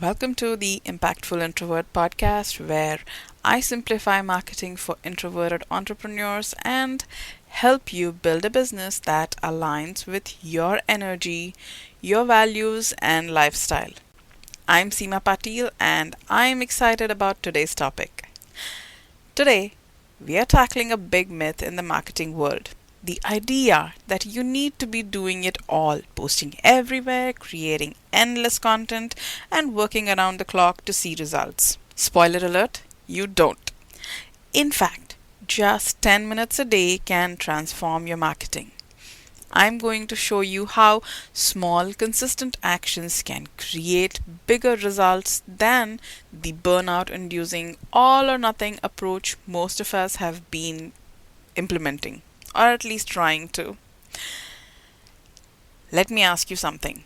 Welcome to the Impactful Introvert Podcast, where I simplify marketing for introverted entrepreneurs and help you build a business that aligns with your energy, your values, and lifestyle. I'm Seema Pateel, and I'm excited about today's topic. Today, we are tackling a big myth in the marketing world: the idea that you need to be doing it all, posting everywhere, creating endless content, and working around the clock to see results. Spoiler alert, you don't. In fact, just 10 minutes a day can transform your marketing. I'm going to show you how small, consistent actions can create bigger results than the burnout inducing all or nothing approach most of us have been implementing, or at least trying to. Let me ask you something.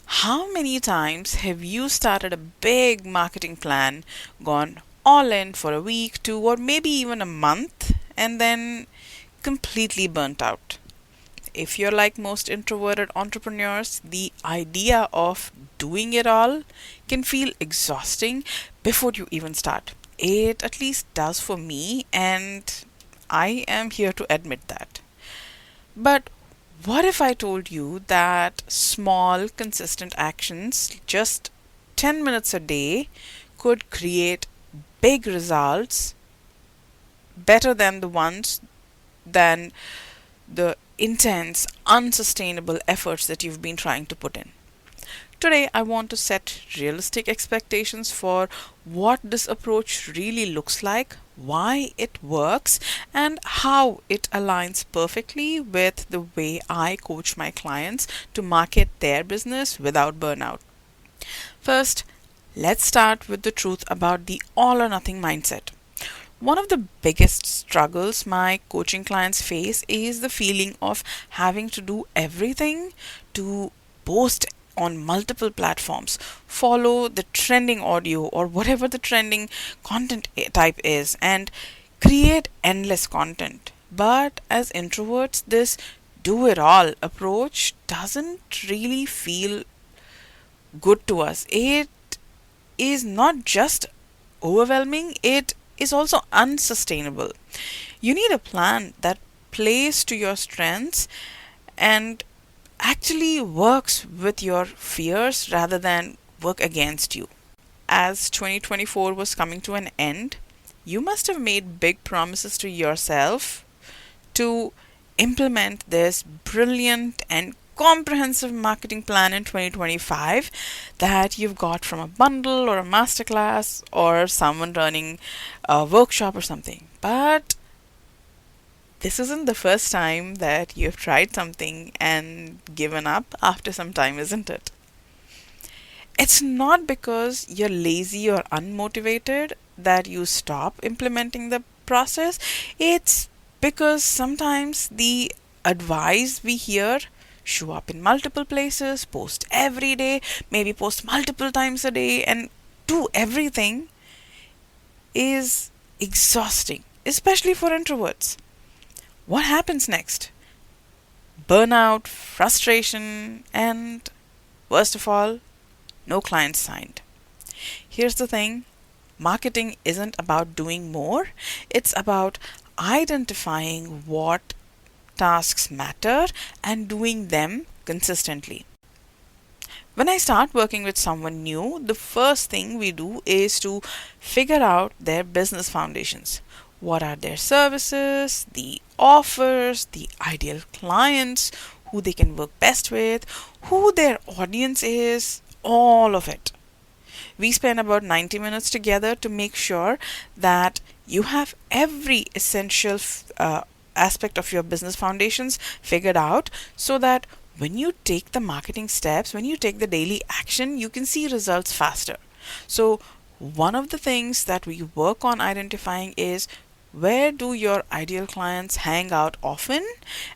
How many times have you started a big marketing plan, gone all in for a week, two, or maybe even a month, and then completely burnt out? If you're like most introverted entrepreneurs, the idea of doing it all can feel exhausting before you even start. It at least does for me, and I am here to admit that. But what if I told you that small, consistent actions, just 10 minutes a day, could create big results better than the intense, unsustainable efforts that you've been trying to put in? Today, I want to set realistic expectations for what this approach really looks like, why it works, and how it aligns perfectly with the way I coach my clients to market their business without burnout. First, let's start with the truth about the all or nothing mindset. One of the biggest struggles my coaching clients face is the feeling of having to do everything, to post on multiple platforms, follow the trending audio or whatever the trending content type is, and create endless content. But as introverts, this do it all approach doesn't really feel good to us. It is not just overwhelming, it is also unsustainable. You need a plan that plays to your strengths and actually works with your fears rather than work against you. As 2024 was coming to an end, you must have made big promises to yourself to implement this brilliant and comprehensive marketing plan in 2025 that you've got from a bundle or a masterclass or someone running a workshop or something. But this isn't the first time that you've tried something and given up after some time, isn't it? It's not because you're lazy or unmotivated that you stop implementing the process. It's because sometimes the advice we hear: show up in multiple places, post every day, maybe post multiple times a day, and do everything, is exhausting, especially for introverts. What happens next? Burnout, frustration, and worst of all, no clients signed. Here's the thing: marketing isn't about doing more, it's about identifying what tasks matter and doing them consistently. When I start working with someone new, the first thing we do is to figure out their business foundations. What are their services, the offers, the ideal clients, who they can work best with, who their audience is, all of it. We spend about 90 minutes together to make sure that you have every essential aspect of your business foundations figured out, so that when you take the marketing steps, when you take the daily action, you can see results faster. So, one of the things that we work on identifying is: where do your ideal clients hang out often,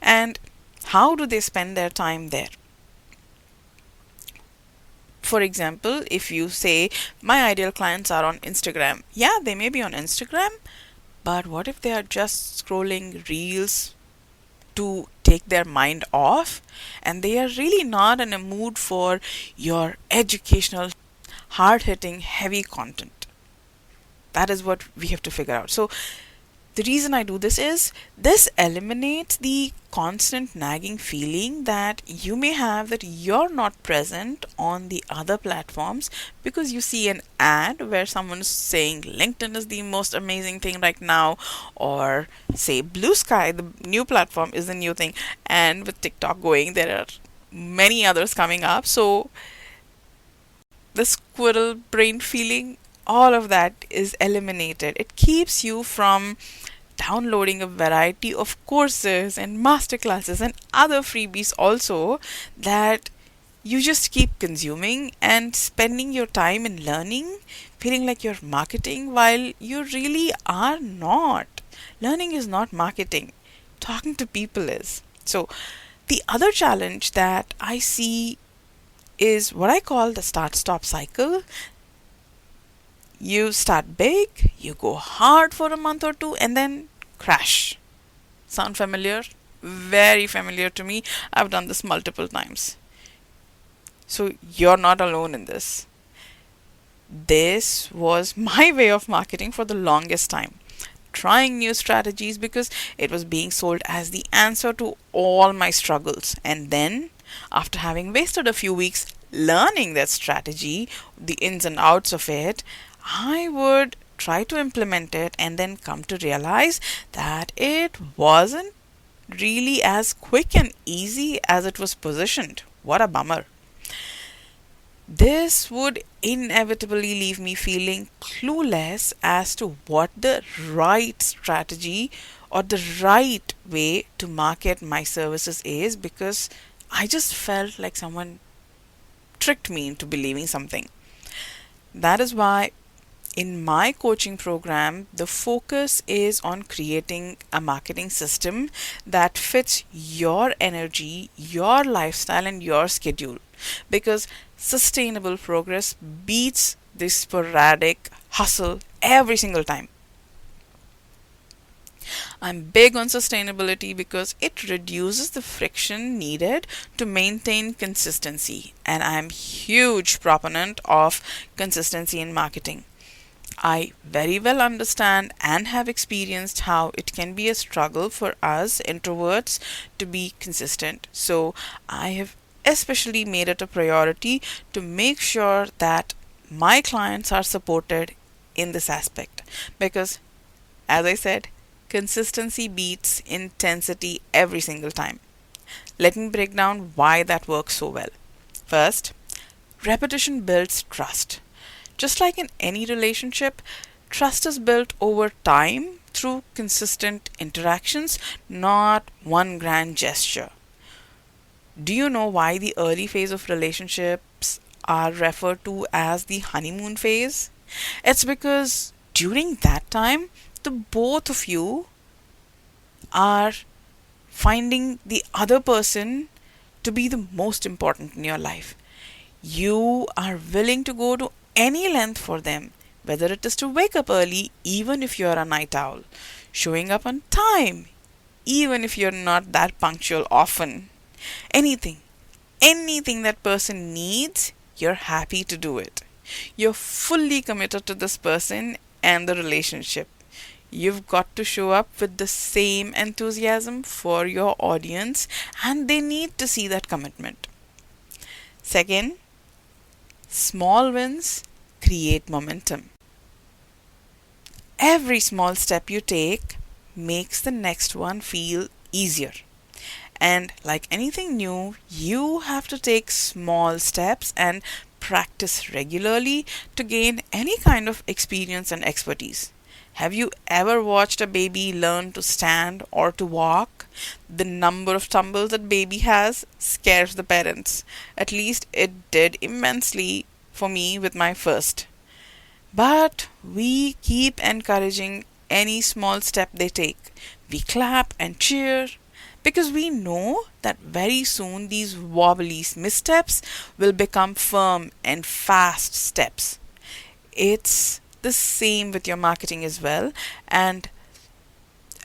and how do they spend their time there? For example, if you say, my ideal clients are on Instagram, yeah, they may be on Instagram, but what if they are just scrolling reels to take their mind off and they are really not in a mood for your educational? hard hitting, heavy content. That is what we have to figure out. So, the reason I do this is this eliminates the constant nagging feeling that you may have that you're not present on the other platforms because you see an ad where someone's saying LinkedIn is the most amazing thing right now, or say Blue Sky, the new platform, is the new thing, and with TikTok going, there are many others coming up. So, the squirrel brain feeling, all of that is eliminated. It keeps you from downloading a variety of courses and masterclasses and other freebies also that you just keep consuming and spending your time in learning, feeling like you're marketing while you really are not. Learning is not marketing, talking to people is. So, the other challenge that I see is what I call the start stop cycle. You start big, you go hard for a month or two, and then crash. Sound familiar? Very familiar to me. I've done this multiple times. So you're not alone in this. This was my way of marketing for the longest time. Trying new strategies because it was being sold as the answer to all my struggles. And then, after having wasted a few weeks learning that strategy, the ins and outs of it, I would try to implement it and then come to realize that it wasn't really as quick and easy as it was positioned. What a bummer. This would inevitably leave me feeling clueless as to what the right strategy or the right way to market my services is, because I just felt like someone tricked me into believing something. That is why in my coaching program, the focus is on creating a marketing system that fits your energy, your lifestyle, and your schedule. Because sustainable progress beats the sporadic hustle every single time. I'm big on sustainability because it reduces the friction needed to maintain consistency, and I'm huge proponent of consistency in marketing. I very well understand and have experienced how it can be a struggle for us introverts to be consistent. So, I have especially made it a priority to make sure that my clients are supported in this aspect. Because, as I said, consistency beats intensity every single time. Let me break down why that works so well. First, repetition builds trust. Just like in any relationship, trust is built over time through consistent interactions, not one grand gesture. Do you know why the early phase of relationships are referred to as the honeymoon phase? It's because during that time, the both of you are finding the other person to be the most important in your life. You are willing to go to any length for them, whether it is to wake up early, even if you're a night owl, showing up on time, even if you're not that punctual often. Anything, anything that person needs, you're happy to do it. You're fully committed to this person and the relationship. You've got to show up with the same enthusiasm for your audience, and they need to see that commitment. Second, small wins create momentum. Every small step you take makes the next one feel easier. And like anything new, you have to take small steps and practice regularly to gain any kind of experience and expertise. Have you ever watched a baby learn to stand or to walk? The number of tumbles that baby has scares the parents. At least it did immensely for me with my first. But we keep encouraging any small step they take. We clap and cheer because we know that very soon these wobbly missteps will become firm and fast steps. It's the same with your marketing as well, and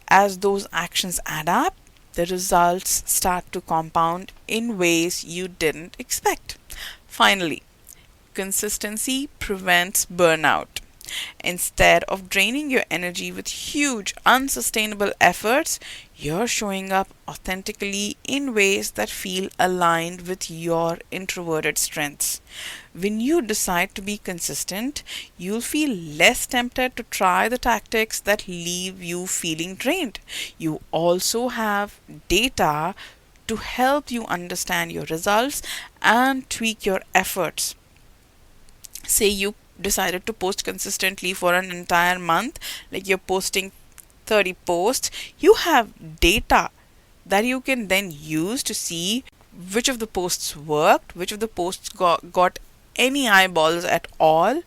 as those actions add up, the results start to compound in ways you didn't expect. Finally, Consistency prevents burnout. Instead of draining your energy with huge, unsustainable efforts, you're showing up authentically in ways that feel aligned with your introverted strengths. When you decide to be consistent, you'll feel less tempted to try the tactics that leave you feeling drained. You also have data to help you understand your results and tweak your efforts. Say you decided to post consistently for an entire month, like you're posting 30 posts, you have data that you can then use to see which of the posts worked, which of the posts got any eyeballs at all,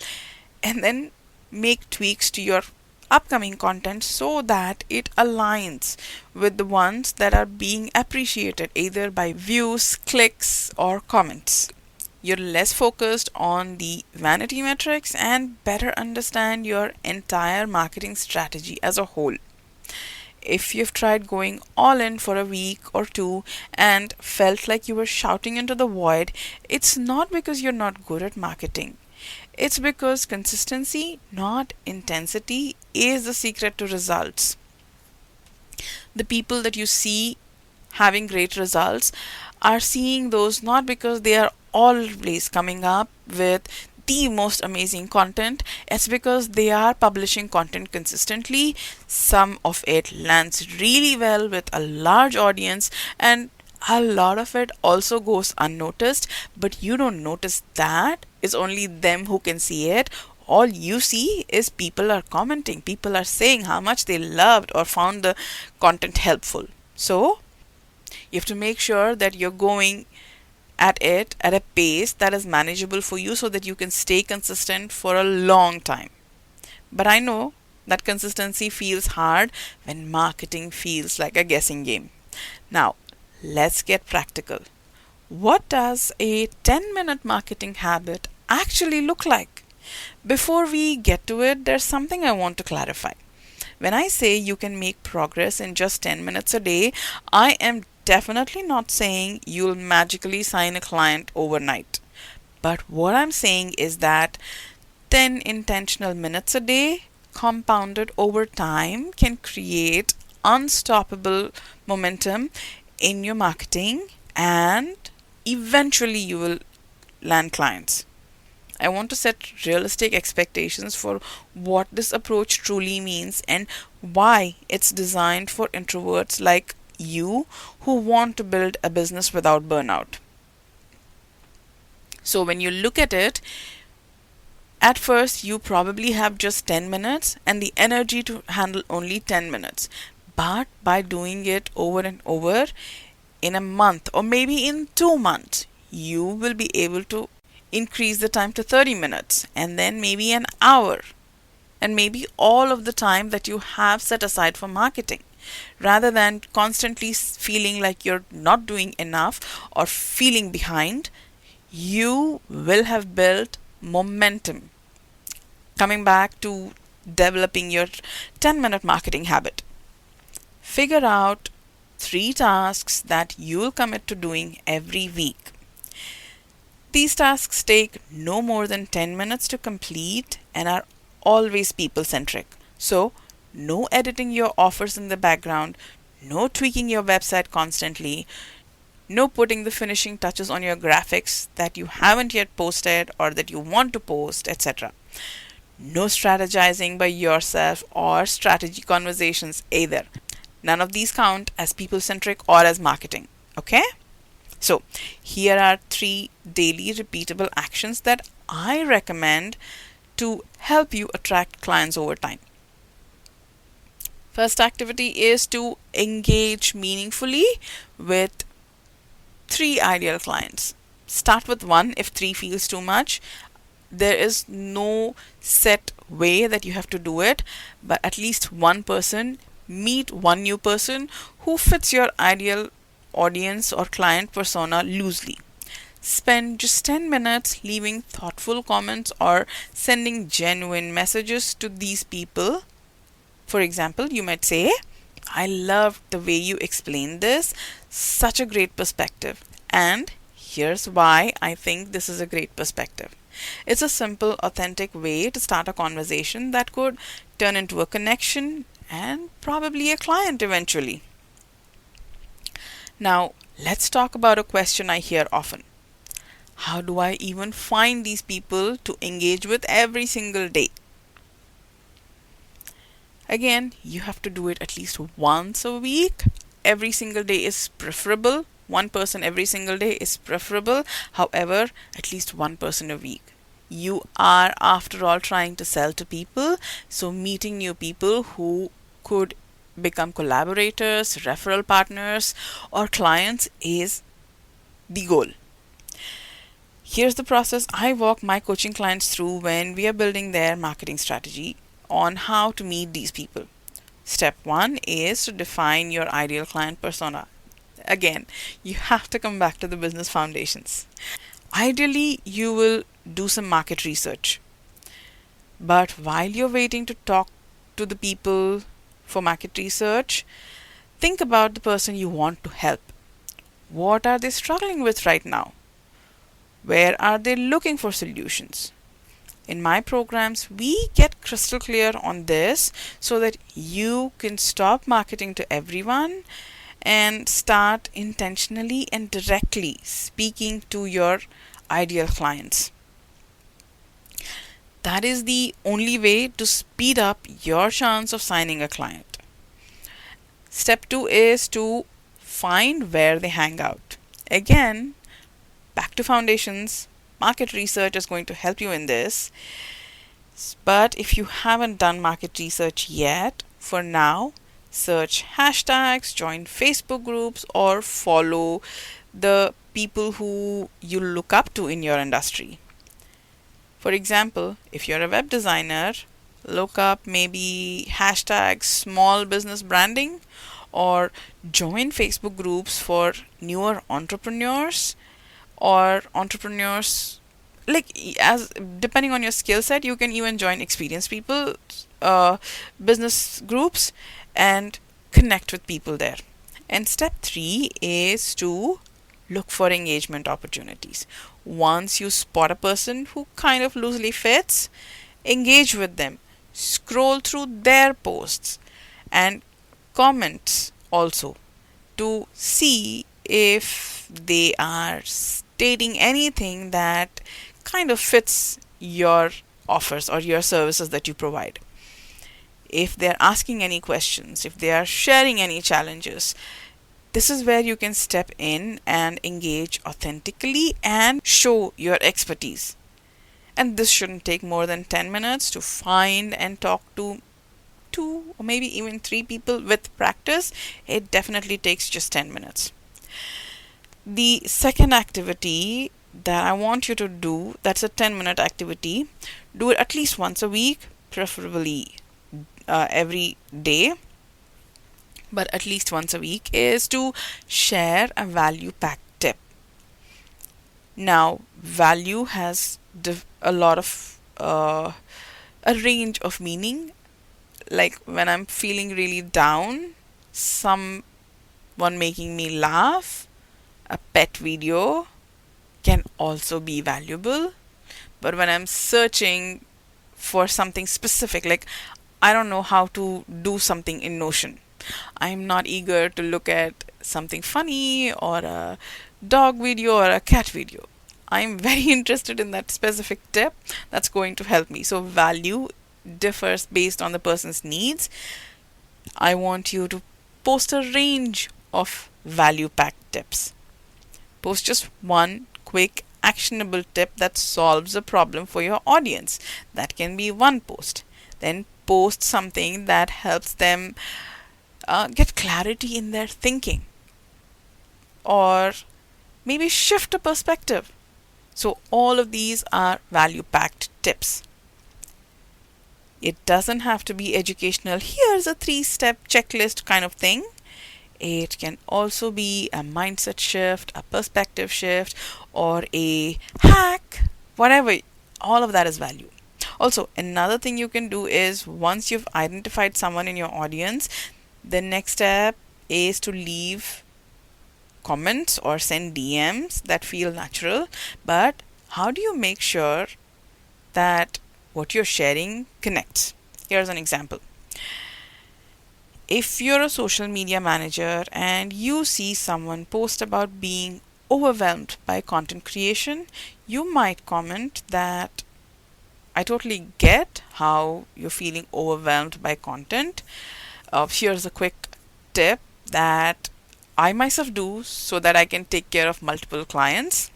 and then make tweaks to your upcoming content so that it aligns with the ones that are being appreciated either by views, clicks, or comments. You're less focused on the vanity metrics and better understand your entire marketing strategy as a whole. If you've tried going all in for a week or two and felt like you were shouting into the void, it's not because you're not good at marketing. It's because consistency, not intensity, is the secret to results. The people that you see having great results are seeing those not because they are always coming up with the most amazing content. It's because they are publishing content consistently. Some of it lands really well with a large audience, and a lot of it also goes unnoticed, but you don't notice that. It's only them who can see it. All you see is people are commenting, people are saying how much they loved or found the content helpful. So you have to make sure that you're going at it at a pace that is manageable for you so that you can stay consistent for a long time. But I know that consistency feels hard when marketing feels like a guessing game. Now, let's get practical. What does a 10-minute marketing habit actually look like? Before we get to it, there's something I want to clarify. When I say you can make progress in just 10 minutes a day, I am definitely not saying you'll magically sign a client overnight. But what I'm saying is that 10 intentional minutes a day, compounded over time, can create unstoppable momentum in your marketing, and eventually you will land clients. I want to set realistic expectations for what this approach truly means and why it's designed for introverts like you who want to build a business without burnout. So, when you look at it, at first you probably have just 10 minutes and the energy to handle only 10 minutes. But by doing it over and over in a month or maybe in 2 months, you will be able to increase the time to 30 minutes and then maybe an hour and maybe all of the time that you have set aside for marketing. Rather than constantly feeling like you're not doing enough or feeling behind, you will have built momentum. Coming back to developing your 10-minute marketing habit, figure out 3 tasks that you'll commit to doing every week. These tasks take no more than 10 minutes to complete and are always people centric. So, no editing your offers in the background, no tweaking your website constantly, no putting the finishing touches on your graphics that you haven't yet posted or that you want to post, etc. No strategizing by yourself or strategy conversations either. None of these count as people centric or as marketing. Okay? So, here are 3 daily repeatable actions that I recommend to help you attract clients over time. First activity is to engage meaningfully with 3 ideal clients. Start with 1 if 3 feels too much. There is no set way that you have to do it, but at least 1 person, meet 1 new person who fits your ideal audience or client persona loosely. Spend just 10 minutes leaving thoughtful comments or sending genuine messages to these people. For example, you might say, I loved the way you explained this, such a great perspective. And here's why I think this is a great perspective. It's a simple, authentic way to start a conversation that could turn into a connection and probably a client eventually. Now, let's talk about a question I hear often. How do I even find these people to engage with every single day? Again, you have to do it at least once a week. Every single day is preferable. One person every single day is preferable. However, at least one person a week. You are, after all, trying to sell to people. So, meeting new people who could become collaborators, referral partners, or clients is the goal. Here's the process I walk my coaching clients through when we are building their marketing strategy on how to meet these people. Step one is to define your ideal client persona. Again, you have to come back to the business foundations. Ideally, you will do some market research. But while you're waiting to talk to the people for market research, think about the person you want to help. What are they struggling with right now? Where are they looking for solutions? In my programs, we get crystal clear on this so that you can stop marketing to everyone and start intentionally and directly speaking to your ideal clients. That is the only way to speed up your chance of signing a client. Step two is to find where they hang out. Again, back to foundations. Market research is going to help you in this. But if you haven't done market research yet, for now, search hashtags, join Facebook groups, or follow the people who you look up to in your industry. For example, if you're a web designer, look up maybe hashtags small business branding or join Facebook groups for newer entrepreneurs or entrepreneurs, like, as depending on your skill set, you can even join experienced people business groups and connect with people there. And step 3 is to look for engagement opportunities. Once you spot a person who kind of loosely fits, engage with them, scroll through their posts and comments also to see if they are stating anything that kind of fits your offers or your services that you provide. If they're asking any questions, if they are sharing any challenges, this is where you can step in and engage authentically and show your expertise. And this shouldn't take more than 10 minutes to find and talk to 2 or maybe even 3 people with practice. It definitely takes just 10 minutes. The second activity that I want you to do, that's a 10-minute activity. Do it at least once a week, preferably every day, but at least once a week, is to share a value packed tip. Now, value has a lot of a range of meaning. Like when I'm feeling really down, someone making me laugh, a pet video can also be valuable. But when I'm searching for something specific, like I don't know how to do something in Notion, I'm not eager to look at something funny or a dog video or a cat video. I'm very interested in that specific tip that's going to help me. So value differs based on the person's needs. I want you to post a range of value packed tips. Post just one quick actionable tip that solves a problem for your audience. That can be one post. Then post something that helps them get clarity in their thinking or maybe shift a perspective. So all of these are value packed tips. It doesn't have to be educational. Here's a 3-step checklist kind of thing. It can also be a mindset shift, a perspective shift, or a hack, whatever. All of that is value. Also, another thing you can do is once you've identified someone in your audience, the next step is to leave comments or send DMs that feel natural. But how do you make sure that what you're sharing connects. Here's an example. If you're a social media manager and you see someone post about being overwhelmed by content creation, you might comment that I totally get how you're feeling overwhelmed by content. Here's a quick tip that I myself do so that I can take care of multiple clients.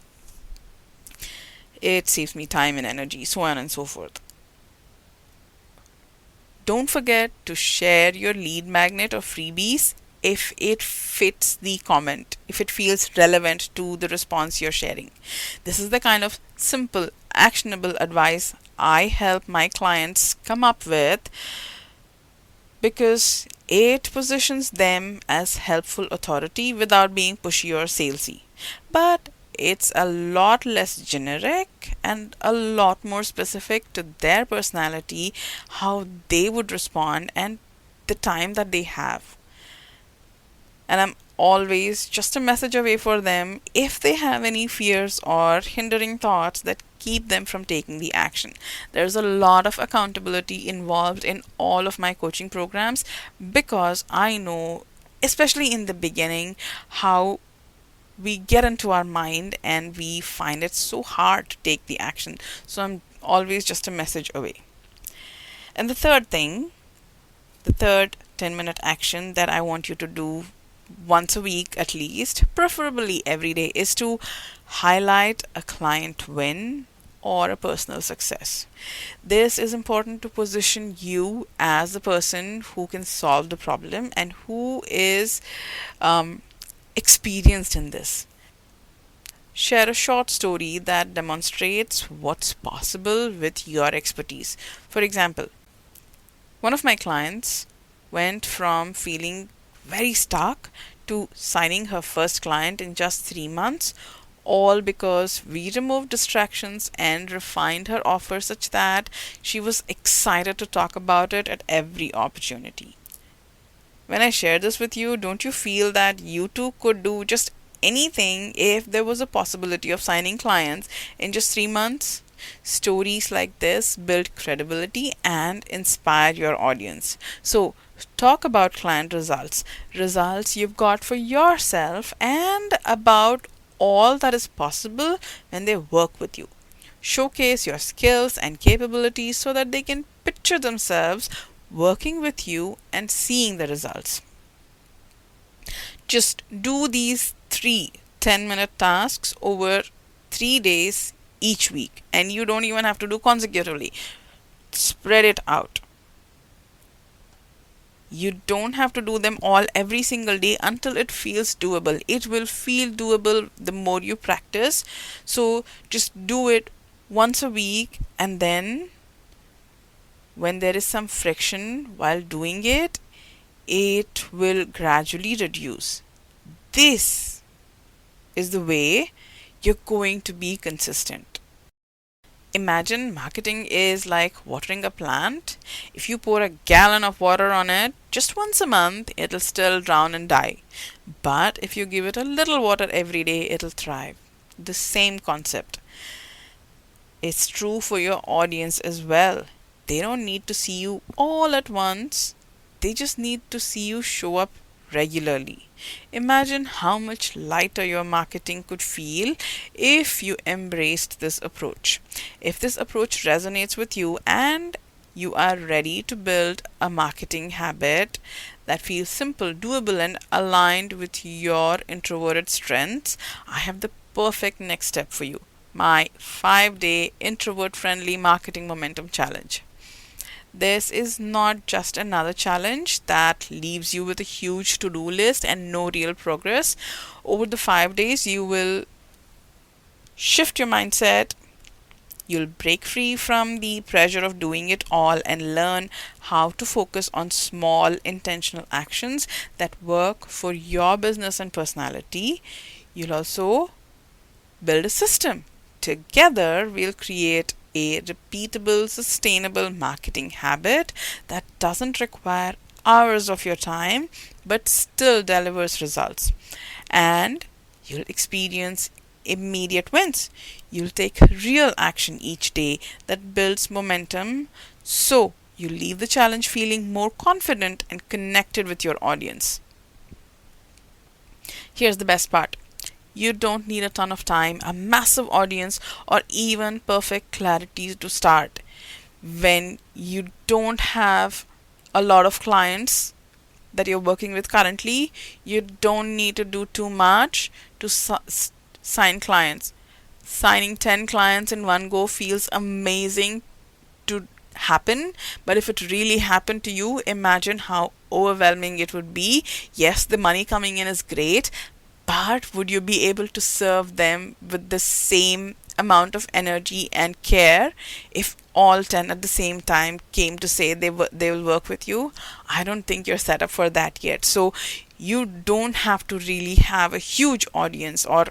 It saves me time and energy, so on and so forth. Don't forget to share your lead magnet or freebies if it fits the comment, if it feels relevant to the response you're sharing. This is the kind of simple, actionable advice I help my clients come up with because it positions them as helpful authority without being pushy or salesy. But it's a lot less generic and a lot more specific to their personality, how they would respond, and the time that they have. And I'm always just a message away for them if they have any fears or hindering thoughts that keep them from taking the action. There's a lot of accountability involved in all of my coaching programs because I know, especially in the beginning, how we get into our mind and we find it so hard to take the action. So I'm always just a message away. And the third 10-minute action that I want you to do once a week at least, preferably every day, is to highlight a client win or a personal success. This is important to position you as the person who can solve the problem and who is experienced in this. Share a short story that demonstrates what's possible with your expertise. For example, one of my clients went from feeling very stuck to signing her first client in just 3 months, all because we removed distractions and refined her offer such that she was excited to talk about it at every opportunity. When I share this with you, don't you feel that you too could do just anything if there was a possibility of signing clients in just 3 months? Stories like this build credibility and inspire your audience. So, talk about client results you've got for yourself, and about all that is possible when they work with you. Showcase your skills and capabilities so that they can picture themselves working with you and seeing the results. Just do these 3 10-minute tasks over 3 days each week, and you don't even have to do consecutively. Spread it out. You don't have to do them all every single day until it feels doable. It will feel doable the more you practice. So just do it once a week, and then when there is some friction while doing it, it will gradually reduce. This is the way you're going to be consistent. Imagine marketing is like watering a plant. If you pour a gallon of water on it just once a month, it'll still drown and die. But if you give it a little water every day, it'll thrive. The same concept. It's true for your audience as well. They don't need to see you all at once. They just need to see you show up regularly. Imagine how much lighter your marketing could feel if you embraced this approach. If this approach resonates with you and you are ready to build a marketing habit that feels simple, doable, and aligned with your introverted strengths, I have the perfect next step for you. My 5-day introvert-friendly marketing momentum challenge. This is not just another challenge that leaves you with a huge to-do list and no real progress. Over the 5 days, you will shift your mindset. You'll break free from the pressure of doing it all and learn how to focus on small intentional actions that work for your business and personality. You'll also build a system. Together, we'll create a repeatable, sustainable marketing habit that doesn't require hours of your time but still delivers results. And you'll experience immediate wins. You'll take real action each day that builds momentum, so you leave the challenge feeling more confident and connected with your audience. Here's the best part. You don't need a ton of time, a massive audience, or even perfect clarity to start. When you don't have a lot of clients that you're working with currently, you don't need to do too much to sign clients. Signing 10 clients in one go feels amazing to happen, but if it really happened to you, imagine how overwhelming it would be. Yes, the money coming in is great, but would you be able to serve them with the same amount of energy and care if all 10 at the same time came to say they will work with you? I don't think you're set up for that yet. So you don't have to really have a huge audience, or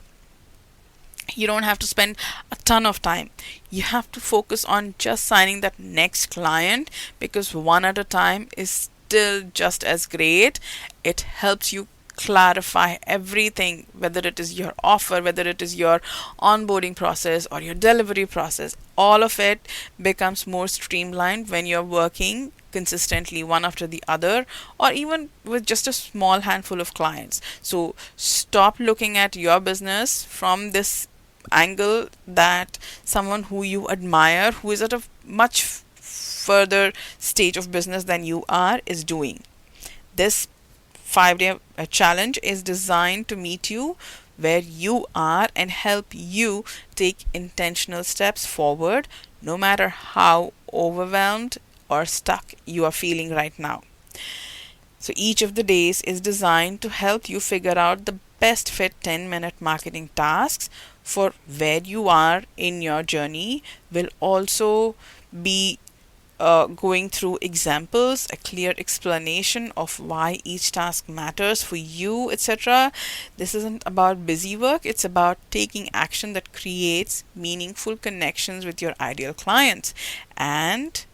you don't have to spend a ton of time. You have to focus on just signing that next client, because one at a time is still just as great. It helps you clarify everything, whether it is your offer, whether it is your onboarding process or your delivery process. All of it becomes more streamlined when you're working consistently one after the other, or even with just a small handful of clients. So stop looking at your business from this angle that someone who you admire, who is at a much further stage of business than you are, is doing. This 5-day challenge is designed to meet you where you are and help you take intentional steps forward, no matter how overwhelmed or stuck you are feeling right now. So each of the days is designed to help you figure out the best fit 10-minute marketing tasks for where you are in your journey. Will also be going through examples, a clear explanation of why each task matters for you, etc. This isn't about busy work, it's about taking action that creates meaningful connections with your ideal clients. And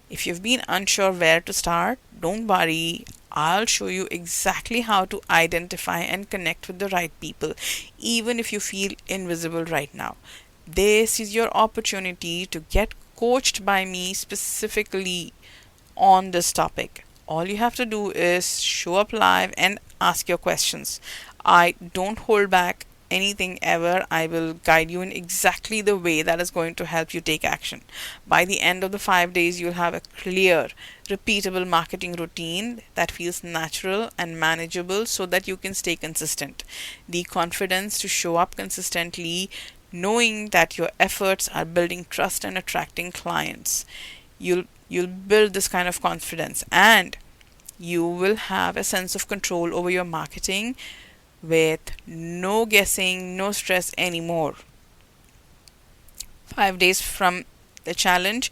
if you've been unsure where to start, don't worry. I'll show you exactly how to identify and connect with the right people, even if you feel invisible right now. This is your opportunity to get coached by me specifically on this topic. All you have to do is show up live and ask your questions. I don't hold back anything ever. I will guide you in exactly the way that is going to help you take action. By the end of the 5 days, you'll have a clear, repeatable marketing routine that feels natural and manageable, so that you can stay consistent. The confidence to show up consistently, knowing that your efforts are building trust and attracting clients. You'll build this kind of confidence, and you will have a sense of control over your marketing with no guessing, no stress anymore. 5 days from the challenge,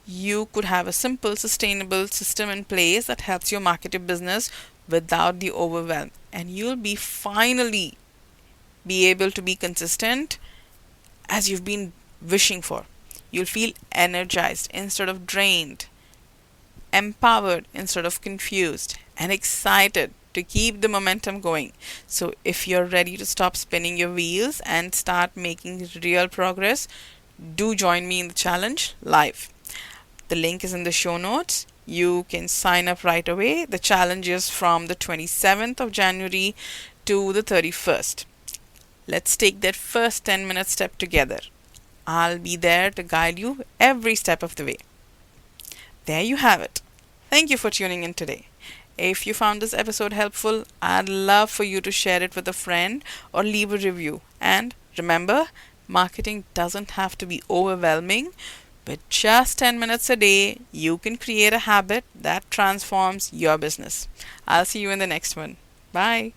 you could have a simple, sustainable system in place that helps your marketing business without the overwhelm, and you'll be finally be able to be consistent as you've been wishing for. You'll feel energized instead of drained, empowered instead of confused, and excited to keep the momentum going. So if you're ready to stop spinning your wheels and start making real progress, do join me in the challenge live. The link is in the show notes. You can sign up right away. The challenge is from the 27th of January to the 31st. Let's take that first 10-minute step together. I'll be there to guide you every step of the way. There you have it. Thank you for tuning in today. If you found this episode helpful, I'd love for you to share it with a friend or leave a review. And remember, marketing doesn't have to be overwhelming. With just 10 minutes a day, you can create a habit that transforms your business. I'll see you in the next one. Bye.